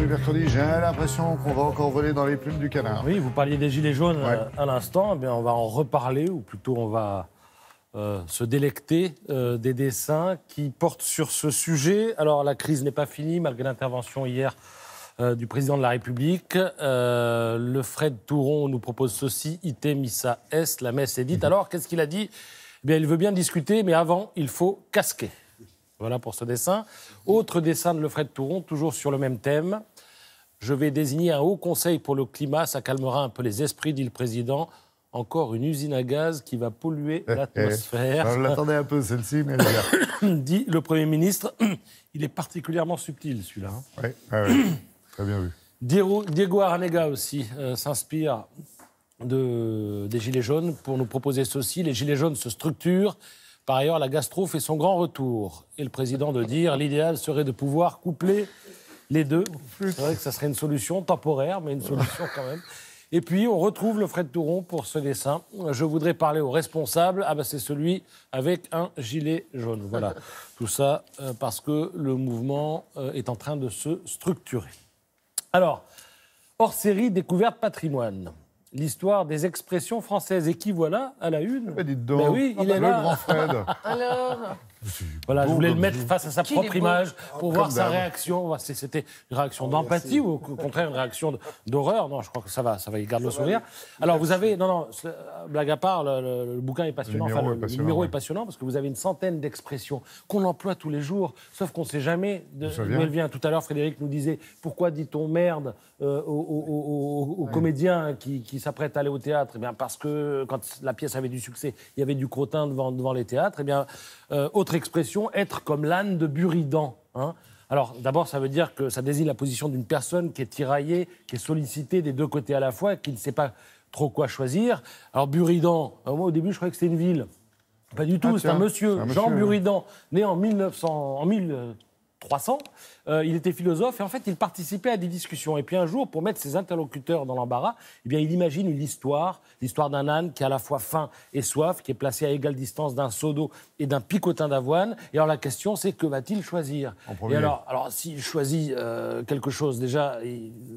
mercredi, j'ai l'impression qu'on va encore voler dans les plumes du canard. Oui, vous parliez des Gilets jaunes à l'instant. Eh bien, on va en reparler, ou plutôt on va se délecter des dessins qui portent sur ce sujet. Alors, la crise n'est pas finie, malgré l'intervention hier du président de la République. Le Fred Touron nous propose ceci, ite missa est, la messe est dite. Alors, qu'est-ce qu'il a dit ? Eh bien, il veut bien discuter, mais avant, il faut casquer. Voilà pour ce dessin. Autre dessin de Fred Touron, toujours sur le même thème. Je vais désigner un haut conseil pour le climat, ça calmera un peu les esprits, dit le président. Encore une usine à gaz qui va polluer l'atmosphère. Je l'attendais un peu, celle-ci, mais dit le Premier ministre. Il est particulièrement subtil, celui-là. Oui, très bien vu. Diego Arnega aussi s'inspire des Gilets jaunes pour nous proposer ceci. Les Gilets jaunes se structurent. Par ailleurs, la gastro fait son grand retour. Et le président de dire l'idéal serait de pouvoir coupler les deux. C'est vrai que ça serait une solution temporaire, mais une solution quand même. Et puis, on retrouve le Fred Touron pour ce dessin. Je voudrais parler au responsable. Ah ben, c'est celui avec un gilet jaune. Voilà. Tout ça parce que le mouvement est en train de se structurer. Alors, hors série, découverte patrimoine. L'histoire des expressions françaises. Et qui voilà à la une. Dites donc, ben oui, il est le là. grand Fred. Alors Voilà, je voulais le mettre face à sa propre image pour voir sa d'hab. réaction. C'était une réaction d'empathie ou au contraire une réaction d'horreur. Non, je crois que ça va, il garde le sourire. Alors vous avez, blague à part, le bouquin est passionnant, le numéro est passionnant parce que vous avez une centaine d'expressions qu'on emploie tous les jours, sauf qu'on ne sait jamais d'où elle vient. Tout à l'heure, Frédéric nous disait, pourquoi dit-on merde aux comédiens qui s'apprêtent à aller au théâtre ? Eh bien, parce que quand la pièce avait du succès, il y avait du crottin devant les théâtres. Eh bien, autre expression, être comme l'âne de Buridan. Hein. Alors, d'abord, ça veut dire que ça désigne la position d'une personne qui est tiraillée, qui est sollicitée des deux côtés à la fois, et qui ne sait pas trop quoi choisir. Alors, Buridan, moi, au début, je croyais que c'était une ville. Pas du tout, c'est un monsieur, Jean Buridan, né en 1300. Il était philosophe et en fait, il participait à des discussions. Et puis un jour, pour mettre ses interlocuteurs dans l'embarras, eh bien, il imagine l'histoire d'un âne qui a à la fois faim et soif, qui est placé à égale distance d'un seau d'eau et d'un picotin d'avoine. Et alors la question, c'est que va-t-il choisir ? Et alors s'il choisit quelque chose, déjà,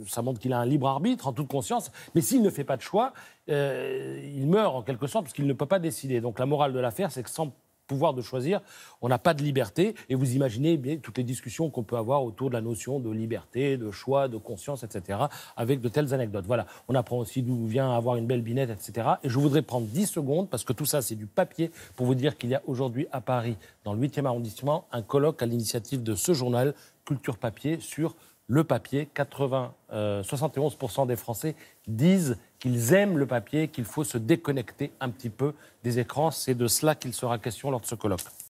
ça montre qu'il a un libre arbitre, en toute conscience. Mais s'il ne fait pas de choix, il meurt en quelque sorte parce qu'il ne peut pas décider. Donc la morale de l'affaire, c'est que sans pouvoir de choisir, on n'a pas de liberté. Et vous imaginez bien toutes les discussions qu'on peut avoir autour de la notion de liberté, de choix, de conscience, etc., avec de telles anecdotes. Voilà, on apprend aussi d'où vient avoir une belle binette, etc. Et je voudrais prendre 10 secondes, parce que tout ça, c'est du papier, pour vous dire qu'il y a aujourd'hui à Paris, dans le 8e arrondissement, un colloque à l'initiative de ce journal, Culture Papier, sur le papier. 71% des Français disent qu'ils aiment le papier, qu'il faut se déconnecter un petit peu des écrans. C'est de cela qu'il sera question lors de ce colloque.